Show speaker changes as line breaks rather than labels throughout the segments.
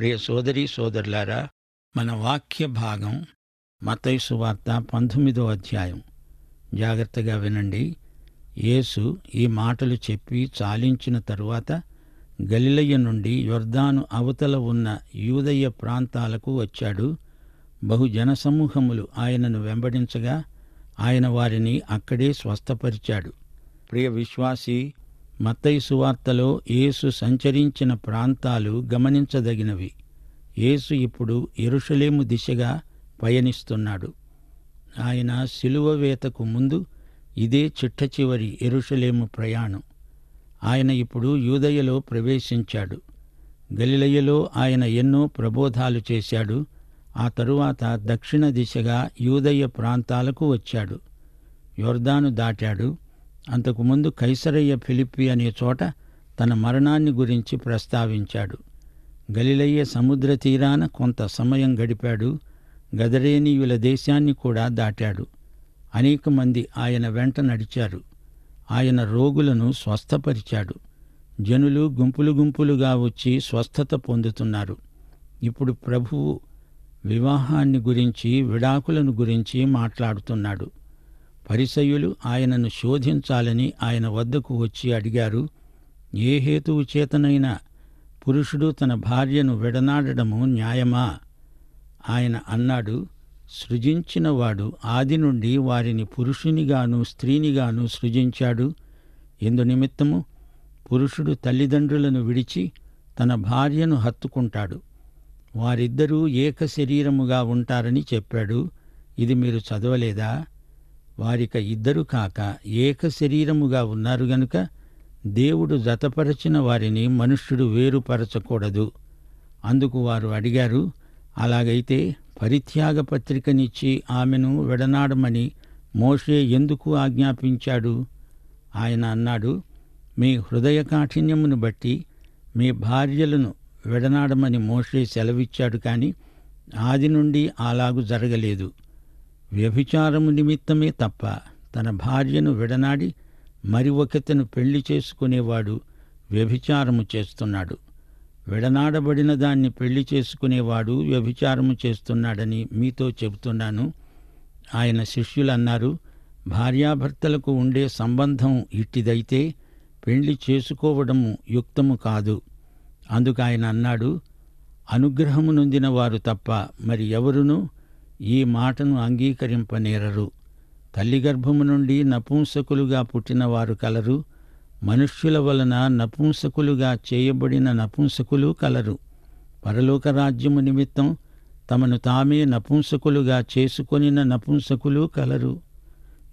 ప్రియ సోదరీ సోదరులారా, మన వాక్య భాగం మత్తయి సువార్త 19వ అధ్యాయం. జాగ్రత్తగా వినండి. యేసు ఈ మాటలు చెప్పి చాలించిన తరువాత గలిలయ నుండి యొర్దాను అవతల ఉన్న యూదయ ప్రాంతాలకు వచ్చాడు. బహు జనసమూహములు ఆయనను వెంబడించగా ఆయన వారిని అక్కడే స్వస్థపరిచాడు. ప్రియ విశ్వాసీ, మత్తయి సువార్తలో యేసు సంచరించిన ప్రాంతాలు గమనించదగినవి. యేసు ఇప్పుడు యెరూషలేము దిశగా పయనిస్తున్నాడు. ఆయన శిలువ వేతకు ముందు ఇదే చిట్టచివరి యెరూషలేము ప్రయాణం. ఆయన ఇప్పుడు యూదయలో ప్రవేశించాడు. గలిలయలో ఆయన ఎన్నో ప్రబోధాలు చేశాడు. ఆ తరువాత దక్షిణ దిశగా యూదయ ప్రాంతాలకు వచ్చాడు. యొర్దాను దాటాడు. అంతకుముందు కైసరయ్య ఫిలిప్పి అనే చోట తన మరణాన్ని గురించి ప్రస్తావించాడు. గలిలయ సముద్ర తీరాన కొంత సమయం గడిపాడు. గదరేనీయుల దేశాన్ని కూడా దాటాడు. అనేక మంది ఆయన వెంట నడిచారు. ఆయన రోగులను స్వస్థపరిచాడు. జనులు గుంపులు గుంపులుగా వచ్చి స్వస్థత పొందుతున్నారు. ఇప్పుడు ప్రభువు వివాహాన్ని గురించి, విడాకులను గురించి మాట్లాడుతున్నాడు. పరిసయ్యులు ఆయనను శోధించాలని ఆయన వద్దకు వచ్చి అడిగారు. ఏ హేతువు చేతనైనా పురుషుడు తన భార్యను విడనాడడము న్యాయమా? ఆయన అన్నాడు, సృజించినవాడు ఆది నుండి వారిని పురుషునిగాను స్త్రీనిగాను సృజించాడు. ఇందునిమిత్తము పురుషుడు తల్లిదండ్రులను విడిచి తన భార్యను హత్తుకుంటాడు. వారిద్దరూ ఏక శరీరముగా ఉంటారని చెప్పాడు. ఇది మీరు చదవలేదా? వారిక ఇద్దరు కాక ఏక శరీరముగా ఉన్నారు గనుక దేవుడు జతపరచిన వారిని మనుష్యుడు వేరుపరచకూడదు. అందుకు వారు అడిగారు, అలాగైతే పరిత్యాగ పత్రికనిచ్చి ఆమెను విడనాడమని మోషే ఎందుకు ఆజ్ఞాపించాడు? ఆయన అన్నాడు, మీ హృదయ కాఠిన్యమును బట్టి మీ భార్యలను విడనాడమని మోషే సెలవిచ్చాడు, కాని ఆది నుండి అలాగు జరగలేదు. వ్యభిచారము నిమిత్తమే తప్ప తన భార్యను విడనాడి మరి ఒకతను పెళ్లి చేసుకునేవాడు వ్యభిచారము చేస్తున్నాడు. విడనాడబడిన దాన్ని పెళ్లి చేసుకునేవాడు వ్యభిచారము చేస్తున్నాడని మీతో చెబుతున్నాను. ఆయన శిష్యులన్నారు, భార్యాభర్తలకు ఉండే సంబంధం ఇట్టిదైతే పెళ్లి చేసుకోవడము యుక్తము కాదు. అందుకు ఆయన అన్నాడు, అనుగ్రహము నొందిన వారు తప్ప మరి ఎవరునూ ఈ మాటను అంగీకరింపనేరరు. తల్లి గర్భము నుండి నపుంసకులుగా పుట్టినవారు కలరు. మనుష్యుల వలన నపుంసకులుగా చేయబడిన నపుంసకులు కలరు. పరలోక రాజ్యము నిమిత్తం తమను తామే నపుంసకులుగా చేసుకొనిన నపుంసకులు కలరు.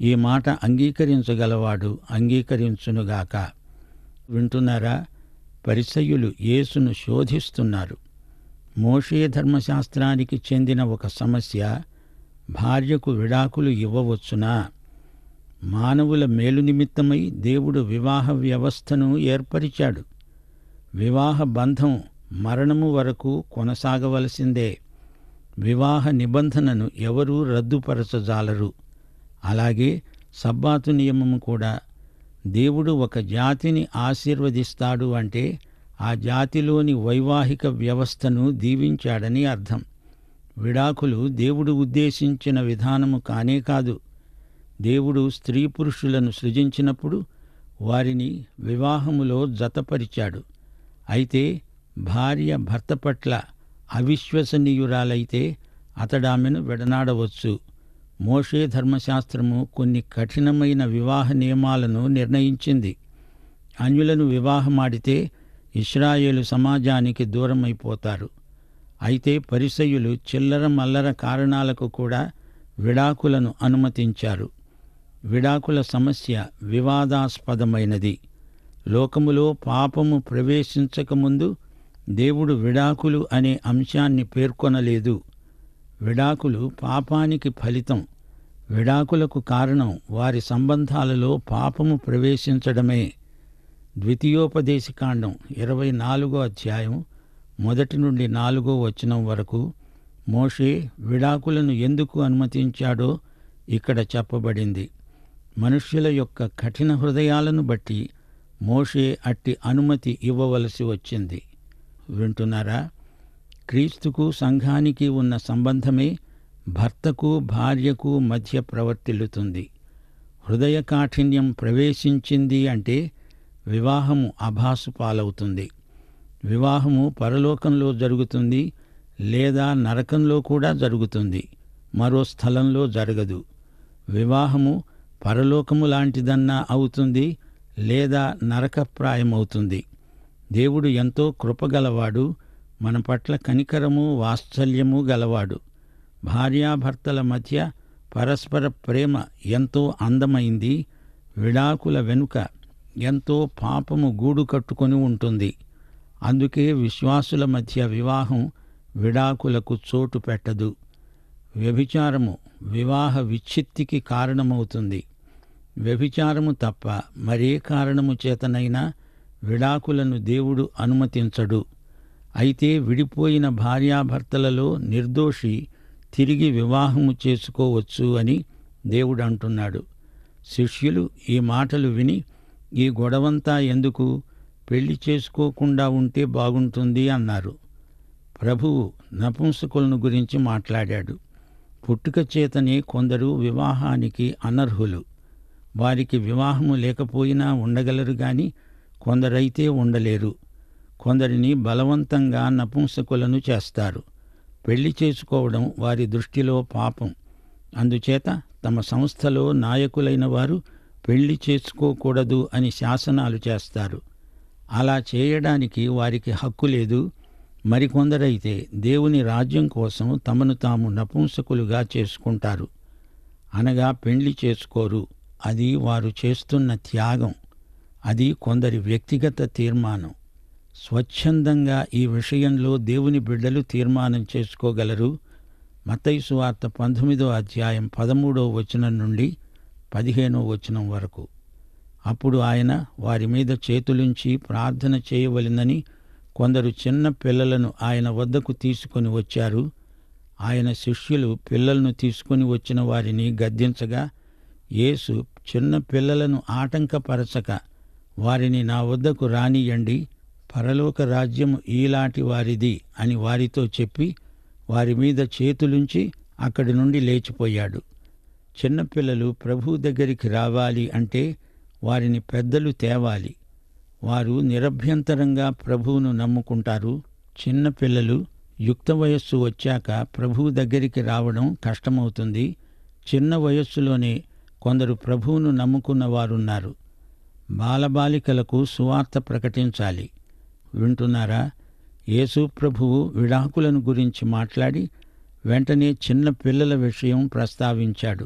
ఈ మాట అంగీకరించగలవాడు అంగీకరించునుగాక. వింటున్నారా? పరిసయ్యులు యేసును శోధిస్తున్నారు. మోషే ధర్మశాస్త్రానికి చెందిన ఒక సమస్య, భార్యకు విడాకులు ఇవ్వవచ్చునా? మానవుల మేలు నిమిత్తమై దేవుడు వివాహ వ్యవస్థను ఏర్పరిచాడు. వివాహ బంధం మరణము వరకు కొనసాగవలసిందే. వివాహ నిబంధనను ఎవరూ రద్దుపరచజాలరు. అలాగే సబ్బాతు నియమము కూడా. దేవుడు ఒక జాతిని ఆశీర్వదిస్తాడు అంటే ఆ జాతిలోని వైవాహిక వ్యవస్థను దీవించాడని అర్థం. విడాకులు దేవుడు ఉద్దేశించిన విధానము కానే కాదు. దేవుడు స్త్రీ పురుషులను సృజించినప్పుడు వారిని వివాహములో జతపరిచాడు. అయితే భార్య భర్త పట్ల అవిశ్వసనీయురాలైతే అతడామెను విడనాడవచ్చు. మోషే ధర్మశాస్త్రము కొన్ని కఠినమైన వివాహ నియమాలను నిర్ణయించింది. అన్యులను వివాహమాడితే ఇశ్రాయేలు సమాజానికి దూరమైపోతారు. అయితే పరిసయ్యులు చిల్లర మల్లర కారణాలకు కూడా విడాకులను అనుమతించారు. విడాకుల సమస్య వివాదాస్పదమైనది. లోకములో పాపము ప్రవేశించకముందు దేవుడు విడాకులు అనే అంశాన్ని పేర్కొనలేదు. విడాకులు పాపానికి ఫలితం. విడాకులకు కారణం వారి సంబంధాలలో పాపము ప్రవేశించడమే. ద్వితీయోపదేశకాండం 24వ అధ్యాయం 1 నుండి 4వ వచనం వరకు మోషే విడాకులను ఎందుకు అనుమతించాడో ఇక్కడ చెప్పబడింది. మనుష్యుల యొక్క కఠిన హృదయాలను బట్టి మోషే అట్టి అనుమతి ఇవ్వవలసి వచ్చింది. వింటున్నారా? క్రీస్తుకు సంఘానికి ఉన్న సంబంధమే భర్తకు భార్యకు మధ్య ప్రవర్తిల్లుతుంది. హృదయ కాఠిన్యం ప్రవేశించింది అంటే వివాహము అభాసు పాలవుతుంది. వివాహము పరలోకంలో జరుగుతుంది, లేదా నరకంలో కూడా జరుగుతుంది, మరో స్థలంలో జరగదు. వివాహము పరలోకము లాంటిదన్నా అవుతుంది, లేదా నరకప్రాయమవుతుంది. దేవుడు ఎంతో కృపగలవాడు, మన పట్ల కనికరము వాత్సల్యము గలవాడు. భార్యాభర్తల మధ్య పరస్పర ప్రేమ ఎంతో అందమైంది. విడాకుల వెనుక ఎంతో పాపము గూడు కట్టుకొని ఉంటుంది. అందుకే విశ్వాసుల మధ్య వివాహం విడాకులకు చోటు పెట్టదు. వ్యభిచారము వివాహ విచ్ఛిత్తికి కారణమవుతుంది. వ్యభిచారము తప్ప మరే కారణము చేతనైనా విడాకులను దేవుడు అనుమతించడు. అయితే విడిపోయిన భార్యాభర్తలలో నిర్దోషి తిరిగి వివాహము చేసుకోవచ్చు అని దేవుడు అంటున్నాడు. శిష్యులు ఈ మాటలు విని, ఈ గొడవంతా ఎందుకు, పెళ్లి చేసుకోకుండా ఉంటే బాగుంటుంది అన్నారు. ప్రభువు నపుంసకులను గురించి మాట్లాడాడు. పుట్టుక చేతనే కొందరు వివాహానికి అనర్హులు. వారికి వివాహము లేకపోయినా ఉండగలరు గాని కొందరైతే ఉండలేరు. కొందరిని బలవంతంగా నపుంసకులను చేస్తారు. పెళ్లి చేసుకోవడం వారి దృష్టిలో పాపం. అందుచేత తమ సంస్థలో నాయకులైన వారు పెళ్లి చేసుకోకూడదు అని శాసనాలు చేస్తారు. అలా చేయడానికి వారికి హక్కు లేదు. మరికొందరైతే దేవుని రాజ్యం కోసం తమను తాము నపుంసకులుగా చేసుకుంటారు. అనగా పెళ్లి చేసుకోరు. అది వారు చేస్తున్న త్యాగం. అది కొందరి వ్యక్తిగత తీర్మానం. స్వచ్ఛందంగా ఈ విషయంలో దేవుని బిడ్డలు తీర్మానం చేసుకోగలరు. మత్తయి సువార్త 19వ అధ్యాయం 13వ వచనం నుండి 15వ వచనం వరకు. అప్పుడు ఆయన వారి మీద చేతులుంచి ప్రార్థన చేయవలెనని కొందరు చిన్న పిల్లలను ఆయన వద్దకు తీసుకొని వచ్చారు. ఆయన శిష్యులు పిల్లలను తీసుకొని వచ్చిన వారిని గద్దించగా, యేసు చిన్న పిల్లలను ఆటంకపరచక వారిని నా వద్దకు రానియండి, పరలోక రాజ్యం ఈలాంటి వారిది అని వారితో చెప్పి వారి మీద చేతులుంచి అక్కడి నుండి లేచిపోయాడు. చిన్నపిల్లలు ప్రభువు దగ్గరికి రావాలి అంటే వారిని పెద్దలు తేవాలి. వారు నిరభ్యంతరంగా ప్రభువును నమ్ముకుంటారు. చిన్నపిల్లలు యుక్త వయస్సు వచ్చాక ప్రభువు దగ్గరికి రావడం కష్టమవుతుంది. చిన్న వయస్సులోనే కొందరు ప్రభువును నమ్ముకున్న వారున్నారు. బాలబాలికలకు సువార్త ప్రకటించాలి. వింటున్నారా? యేసు ప్రభువు విడాకులను గురించి మాట్లాడి వెంటనే చిన్న పిల్లల విషయం ప్రస్తావించాడు.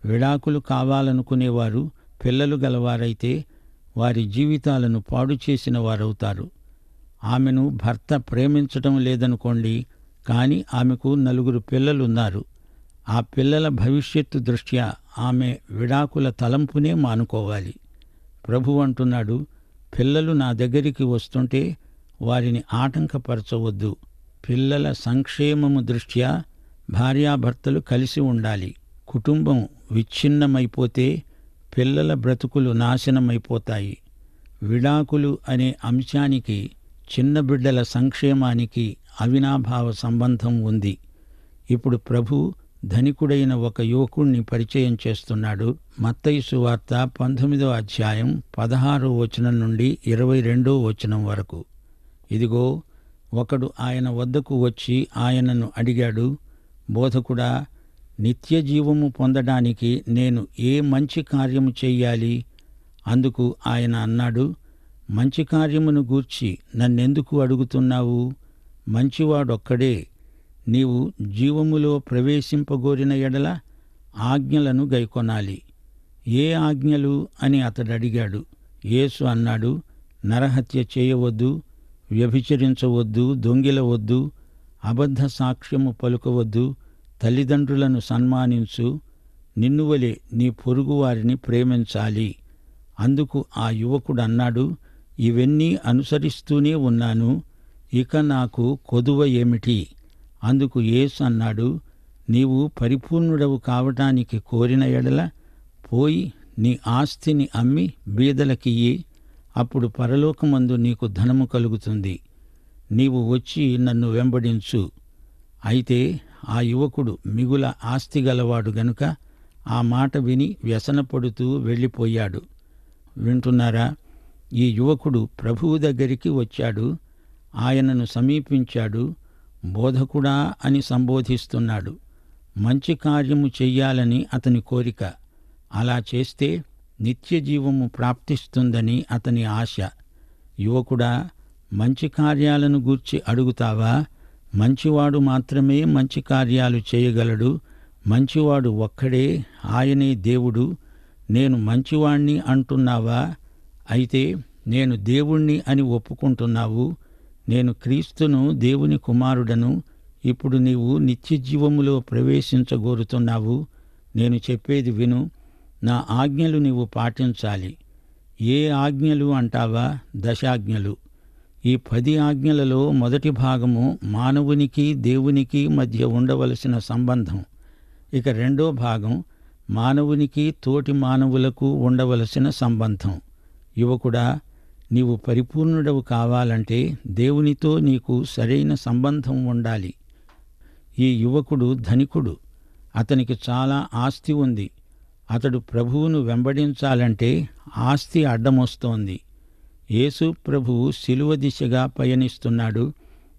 విడాకులు కావాలనుకునేవారు పిల్లలు గలవారైతే వారి జీవితాలను పాడు చేసిన వారవుతారు. ఆమెను భర్త ప్రేమించటం లేదనుకోండి, కానీ ఆమెకు 4 పిల్లలున్నారు. ఆ పిల్లల భవిష్యత్తు దృష్ట్యా ఆమె విడాకుల తలంపునే మానుకోవాలి. ప్రభువు అంటున్నాడు, పిల్లలు నా దగ్గరికి వస్తుంటే వారిని ఆటంకపరచవద్దు. పిల్లల సంక్షేమము దృష్ట్యా భార్యాభర్తలు కలిసి ఉండాలి. కుటుంబం విచ్ఛిన్నమైపోతే పిల్లల బ్రతుకులు నాశనమైపోతాయి. విడాకులు అనే అంశానికి చిన్న బిడ్డల సంక్షేమానికి అవినాభావ సంబంధం ఉంది. ఇప్పుడు ప్రభువు ధనికుడైన ఒక యువకుణ్ణి పరిచయం చేస్తున్నాడు. మత్తయి సువార్త 19వ అధ్యాయం 16వ వచనం నుండి 22వ వచనం వరకు. ఇదిగో, ఒకడు ఆయన వద్దకు వచ్చి ఆయనను అడిగాడు, బోధకుడా, నిత్య జీవము పొందడానికి నేను ఏ మంచి కార్యము చెయ్యాలి? అందుకు ఆయన అన్నాడు, మంచి కార్యమును గూర్చి నన్నెందుకు అడుగుతున్నావు? మంచివాడొక్కడే. నీవు జీవములో ప్రవేశింపగోరిన ఎడల ఆజ్ఞలను గైకొనాలి. ఏ ఆజ్ఞలు అని అతడడిగాడు. యేసు అన్నాడు, నరహత్య చేయవద్దు, వ్యభిచరించవద్దు, దొంగిలవద్దు, అబద్ధ సాక్ష్యము పలుకవద్దు, తల్లిదండ్రులను సన్మానించు, నిన్నువలే నీ పొరుగువారిని ప్రేమించాలి. అందుకు ఆ యువకుడన్నాడు, ఇవన్నీ అనుసరిస్తూనే ఉన్నాను, ఇక నాకు కొదువ ఏమిటి? అందుకు యేసు అన్నాడు, నీవు పరిపూర్ణుడవు కావటానికి కోరిన ఎడల పోయి నీ ఆస్తిని అమ్మి బీదలకియ్యి, అప్పుడు పరలోకమందు నీకు ధనము కలుగుతుంది. నీవు వచ్చి నన్ను వెంబడించు. అయితే ఆ యువకుడు మిగుల ఆస్తిగలవాడు గనుక ఆ మాట విని వ్యసనపడుతూ వెళ్ళిపోయాడు. వింటున్నారా? ఈ యువకుడు ప్రభువు దగ్గరికి వచ్చాడు. ఆయనను సమీపించాడు. బోధకుడా అని సంబోధిస్తున్నాడు. మంచి కార్యము చెయ్యాలని అతని కోరిక. అలా చేస్తే నిత్యజీవము ప్రాప్తిస్తుందని అతని ఆశ. యువకుడా, మంచి కార్యాలను గూర్చి అడుగుతావా? మంచివాడు మాత్రమే మంచి కార్యాలు చేయగలడు. మంచివాడు ఒక్కడే, ఆయనే దేవుడు. నేను మంచివాణ్ణి అంటున్నావా? అయితే నేను దేవుణ్ణి అని ఒప్పుకుంటున్నావు. నేను క్రీస్తును, దేవుని కుమారుడను. ఇప్పుడు నీవు నిత్యజీవములో ప్రవేశించగోరుతున్నావు. నేను చెప్పేది విను. నా ఆజ్ఞలు నీవు పాటించాలి. ఏ ఆజ్ఞలు అంటావా? 10 ఆజ్ఞలు. ఈ 10 ఆజ్ఞలలో మొదటి భాగము మానవునికి దేవునికి మధ్య ఉండవలసిన సంబంధం. ఇక రెండో భాగం మానవునికి తోటి మానవులకు ఉండవలసిన సంబంధం. యువకుడా, నీవు పరిపూర్ణుడవు కావాలంటే దేవునితో నీకు సరైన సంబంధం ఉండాలి. ఈ యువకుడు ధనికుడు. అతనికి చాలా ఆస్తి ఉంది. అతడు ప్రభువును వెంబడించాలంటే ఆస్తి అడ్డమొస్తోంది. యేసు ప్రభువు శిలువ దిశగా పయనిస్తున్నాడు.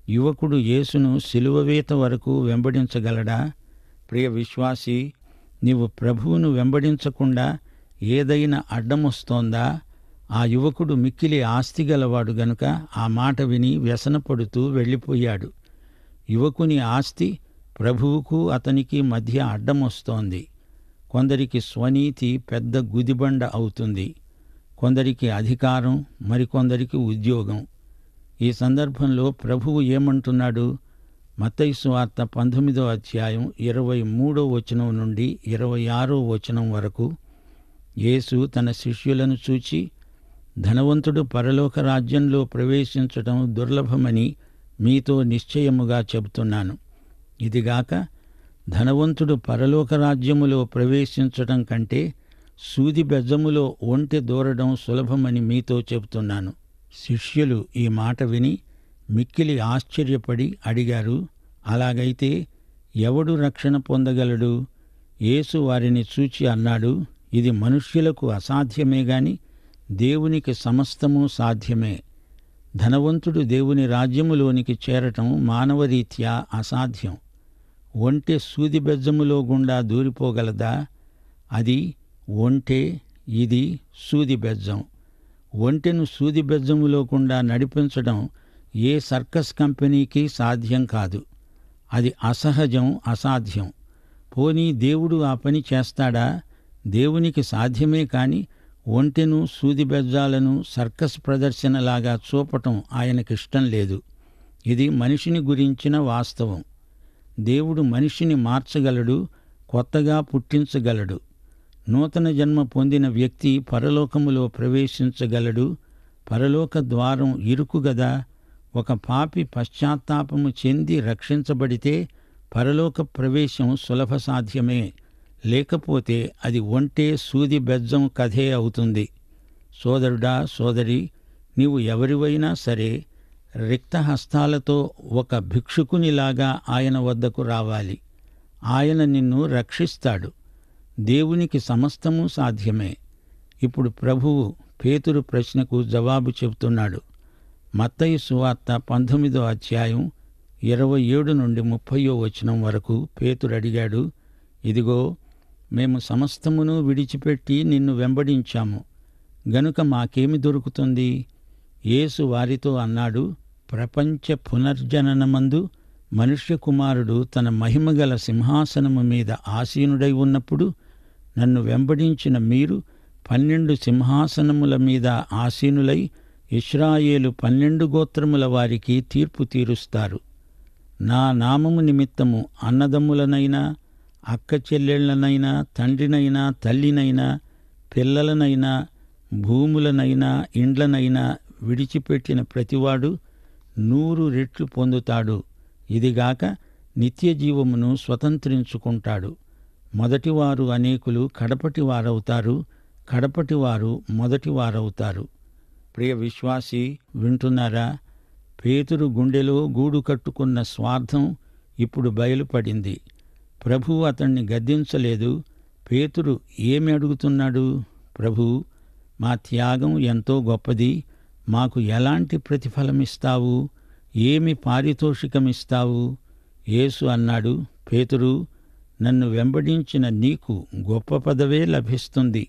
యువకుడు యేసును శిలువవేత వరకు వెంబడించగలడా? ప్రియ విశ్వాసీ, నీవు ప్రభువును వెంబడించకుండా ఏదైనా అడ్డమొస్తోందా? ఆ యువకుడు మిక్కిలి ఆస్తిగలవాడు గనుక ఆ మాట విని వ్యసనపడుతూ వెళ్ళిపోయాడు. యువకుని ఆస్తి ప్రభువుకు అతనికి మధ్య అడ్డమొస్తోంది. కొందరికి స్వనీతి పెద్ద గుదిబండ అవుతుంది. కొందరికి అధికారం, మరికొందరికి ఉద్యోగం. ఈ సందర్భంలో ప్రభువు ఏమంటున్నాడు? మత్తయి సువార్త 19వ అధ్యాయం 23వ వచనం నుండి 26వ వచనం వరకు. యేసు తన శిష్యులను చూచి, ధనవంతుడు పరలోక రాజ్యంలో ప్రవేశించటం దుర్లభమని మీతో నిశ్చయముగా చెబుతున్నాను. ఇదిగాక ధనవంతుడు పరలోక రాజ్యములో ప్రవేశించటం కంటే సూది బెజ్జములో ఒంటె దూరడం సులభమని మీతో చెబుతున్నాను. శిష్యులు ఈ మాట విని మిక్కిలి ఆశ్చర్యపడి అడిగారు, అలాగైతే ఎవడు రక్షణ పొందగలడు? యేసు వారిని చూచి అన్నాడు, ఇది మనుష్యులకు అసాధ్యమే గాని దేవునికి సమస్తము సాధ్యమే. ధనవంతుడు దేవుని రాజ్యములోనికి చేరటం మానవరీత్యా అసాధ్యం. ఒంటె సూది బెజ్జములో గుండా దూరిపోగలదా? అది ఒంటె, ఇది సూది బెజ్జం. ఒంటెను సూది బెజ్జములో గుండా నడిపించడం ఏ సర్కస్ కంపెనీకి సాధ్యం కాదు. అది అసహజం, అసాధ్యం. పోనీ దేవుడు ఆ పని చేస్తాడా? దేవునికి సాధ్యమే కాని ఒంటెను సూది బెజ్జాలను సర్కస్ ప్రదర్శనలాగా చూపటం ఆయనకిష్టం లేదు. ఇది మనిషిని గురించిన వాస్తవం. దేవుడు మనిషిని మార్చగలడు, కొత్తగా పుట్టించగలడు. నూతన జన్మ పొందిన వ్యక్తి పరలోకములో ప్రవేశించగలడు. పరలోక ద్వారం ఇరుకుగదా. ఒక పాపి పశ్చాత్తాపము చెంది రక్షించబడితే పరలోక ప్రవేశం సులభ సాధ్యమే. లేకపోతే అది ఒంటె సూది బెజ్జం కథే అవుతుంది. సోదరుడా, సోదరి, నీవు ఎవరివైనా సరే రిక్తహస్తాలతో ఒక భిక్షుకునిలాగా ఆయన వద్దకు రావాలి. ఆయన నిన్ను రక్షిస్తాడు. దేవునికి సమస్తము సాధ్యమే. ఇప్పుడు ప్రభువు పేతురు ప్రశ్నకు జవాబు చెబుతున్నాడు. మత్తయి సువార్త 19వ అధ్యాయం 27 నుండి 30వ వచనం వరకు పేతురు అడిగాడు, ఇదిగో, మేము సమస్తమును విడిచిపెట్టి నిన్ను వెంబడించాము గనుక మాకేమి దొరుకుతుంది? యేసు వారితో అన్నాడు, ప్రపంచ పునర్జననమందు మనుష్య కుమారుడు తన మహిమగల సింహాసనము మీద ఆసీనుడై ఉన్నప్పుడు నన్ను వెంబడించిన మీరు 12 సింహాసనముల మీద ఆసీనులై ఇశ్రాయేలు 12 గోత్రముల వారికి తీర్పు తీరుస్తారు. నా నామము నిమిత్తము అన్నదమ్ములనైనా, అక్క చెల్లెళ్లనైనా, తండ్రినైనా, తల్లినైనా, పిల్లలనైనా, భూములనైనా, ఇండ్లనైనా విడిచిపెట్టిన ప్రతివాడు 100 రెట్లు పొందుతాడు. ఇదిగాక నిత్యజీవమును స్వతంత్రించుకుంటాడు. మొదటివారు అనేకులు కడపటివారవుతారు, కడపటివారు మొదటివారవుతారు. ప్రియ విశ్వాసీ, వింటున్నారా? పేతురు గుండెలో గూడు కట్టుకున్న స్వార్థం ఇప్పుడు బయలుపడింది. ప్రభువు అతణ్ణి గద్దించలేదు. పేతురు ఏమి అడుగుతున్నాడు? ప్రభూ, మా త్యాగం ఎంతో గొప్పది. మాకు ఎలాంటి ప్రతిఫలమిస్తావు? ఏమి పారితోషికమిస్తావు? యేసు అన్నాడు, పేతురు, నన్ను వెంబడించిన నీకు గొప్ప పదవే లభిస్తుంది.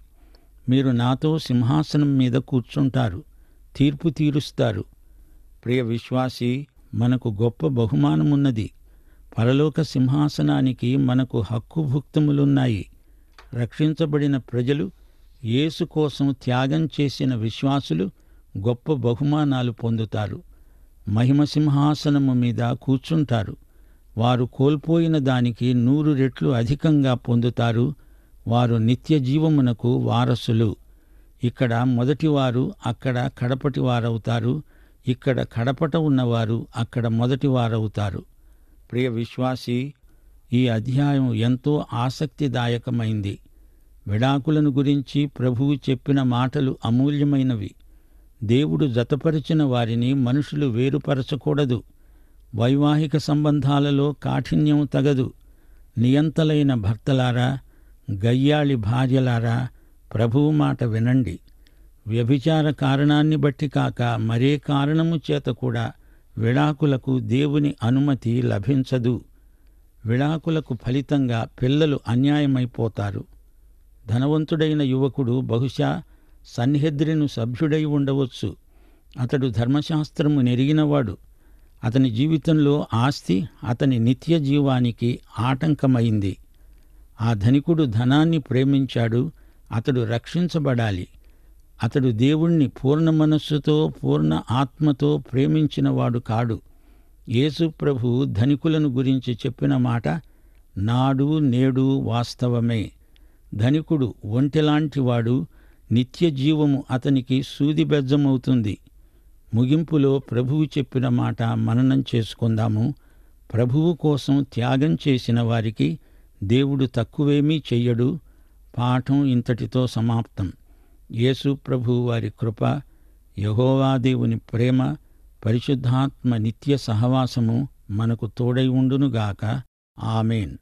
మీరు నాతో సింహాసనం మీద కూర్చుంటారు, తీర్పు తీరుస్తారు. ప్రియ విశ్వాసీ, మనకు గొప్ప బహుమానమున్నది. పరలోక సింహాసనానికి మనకు హక్కుభుక్తములున్నాయి. రక్షించబడిన ప్రజలు, యేసు కోసం త్యాగం చేసిన విశ్వాసులు గొప్ప బహుమానాలు పొందుతారు. మహిమ సింహాసనము మీద కూర్చుంటారు. వారు కోల్పోయిన దానికి 100 రెట్లు అధికంగా పొందుతారు. వారు నిత్య జీవమునకు వారసులు. ఇక్కడ మొదటివారు అక్కడ కడపటివారవుతారు. ఇక్కడ కడపట ఉన్నవారు అక్కడ మొదటివారవుతారు. ప్రియ విశ్వాసీ, ఈ అధ్యాయం ఎంతో ఆసక్తిదాయకమైంది. విడాకులను గురించి ప్రభువు చెప్పిన మాటలు అమూల్యమైనవి. దేవుడు జతపరిచిన వారిని మనుషులు వేరుపరచకూడదు. వైవాహిక సంబంధాలలో కాఠిన్యం తగదు. నియంతలైన భర్తలారా, గయ్యాళి భార్యలారా, ప్రభువు మాట వినండి. వ్యభిచార కారణాన్ని బట్టి కాక మరే కారణము చేత కూడా విడాకులకు దేవుని అనుమతి లభించదు. విడాకులకు ఫలితంగా పిల్లలు అన్యాయమైపోతారు. ధనవంతుడైన యువకుడు బహుశా సన్హెద్రిను సభ్యుడై ఉండవచ్చు. అతడు ధర్మశాస్త్రము నెరిగినవాడు. అతని జీవితంలో ఆస్తి అతని నిత్య జీవానికి ఆటంకమైంది. ఆ ధనికుడు ధనాన్ని ప్రేమించాడు. అతడు రక్షించబడాలి. అతడు దేవుణ్ణి పూర్ణ మనస్సుతో పూర్ణ ఆత్మతో ప్రేమించినవాడు కాడు. యేసు ప్రభు ధనికులను గురించి చెప్పిన మాట నాడు నేడు వాస్తవమే. ధనికుడు ఒంటెలాంటివాడు. నిత్య జీవము అతనికి సూదిబెజ్జమవుతుంది. ముగింపులో ప్రభువు చెప్పిన మాట మననం చేసుకుందాము. ప్రభువు కోసం త్యాగం చేసిన వారికి దేవుడు తక్కువేమీ చెయ్యడు. పాఠం ఇంతటితో సమాప్తం. యేసు ప్రభువు వారి కృప, యెహోవా దేవుని ప్రేమ, పరిశుద్ధాత్మ నిత్య సహవాసము మనకు తోడై ఉండునుగాక. ఆమేన్.